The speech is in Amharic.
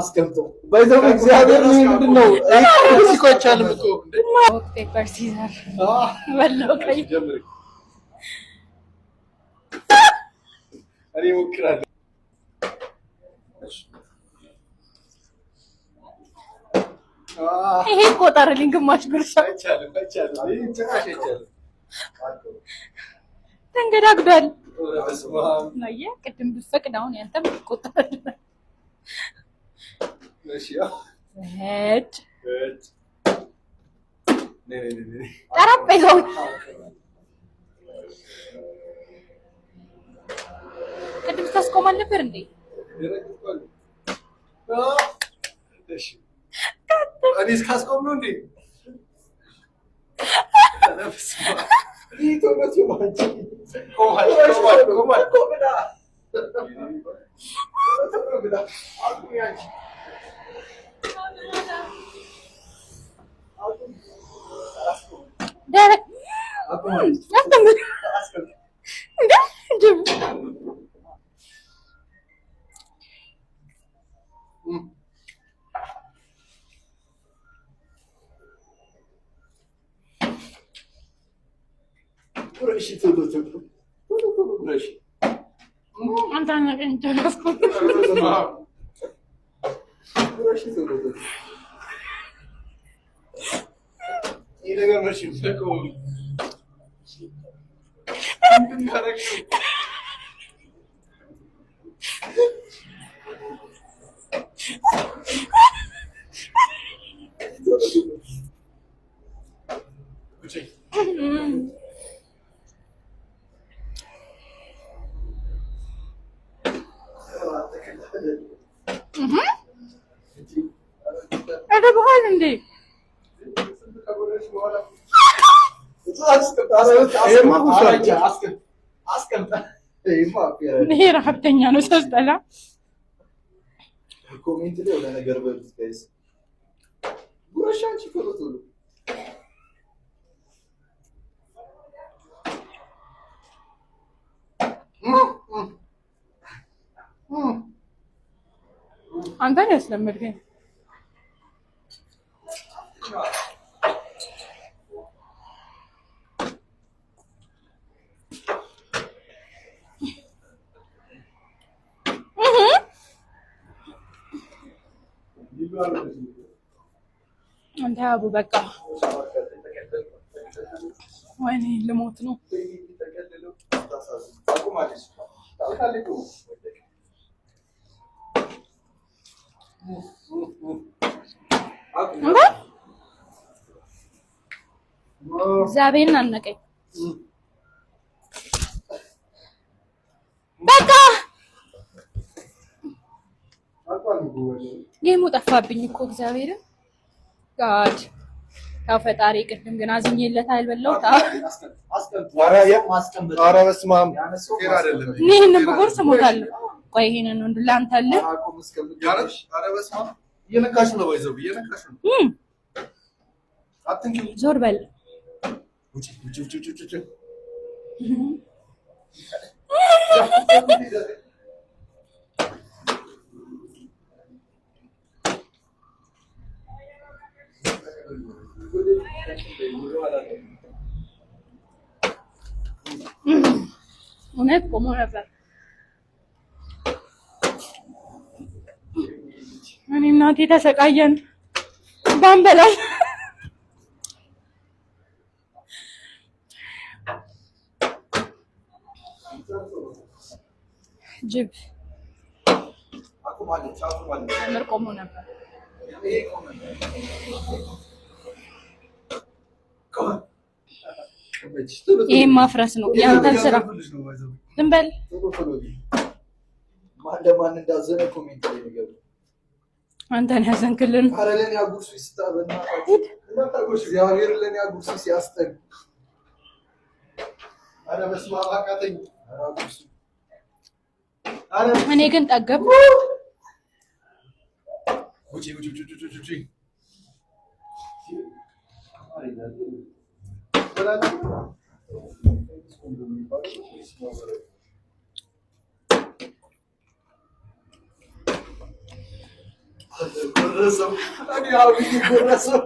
አስቀምጦ ባይዘው እግዚአብሔር ምንድነው ሲቆቻል ምቆ ፔፐር ሲዘር ወለው ከይ እኔ ሞክራለሁ። ይሄ ቆጠርልኝ ግማሽ ጉርሻ አይቻልም። ይሄ ጭራሽ አይቻልም። ተንገዳግዷል። በስማም ነየ ቅድም ብፈቅድ አሁን ያንተም ቆጠርልኝ። እሺ ያው ሄድ ነይ ጠረጴዛው ቅድም ታስቆማል ነበር እንዴ? እሺ እኔ እስካስቆም ነው እንዴ? ada bahal እንዴ? ይሄ ረሀብተኛ ነው ሲያስጠላ። ኮሜንት ላይ ወደ ነገር በሉት ጋይስ። ጉረሻንቺ ፈሮቶ አንተ ነህ ያስለመድከኝ። አንተ አቡ በቃ ወይኔ ልሞት ነው። እግዚአብሔርን አነቀኝ። በቃ ጌሙ ጠፋብኝ እኮ እግዚአብሔርን ጋድ ያው ፈጣሪ ቅድም ግን አዝኜለት አልበላሁት። ኧረ በስመ አብ ይሄንን ብቆርስ እሞታለሁ። ቆይ ይሄንን ነው ለአንተ አለ። ኧረ በስመ አብ እየነካሽ ነው ባይዘው እየነካሽ ነው። አትንኪ ዞር በል ውጪ እውነት ቆሞ ነበር። እኔ እናቴ ተሰቃየን ባንበላል። ጅብ ምር ቆሞ ነበር። ይሄ ማፍረስ ነው ያንተን ስራ። ዝም በል። ማን እንዳዘነ ኮሜንት ላይ ነገር አንተን ያዘንክልን። ኧረ ለኔ አጉርሱ ይስጣበና እግዚአብሔር ለኔ አጉርሱ ሲያስጠግ። ኧረ በስመ አብ አቃተኝ። ኧረ አጉርሱ። እኔ ግን ጠገብ ውጪ ጎረሰው እኔ አብይ ጎረሰው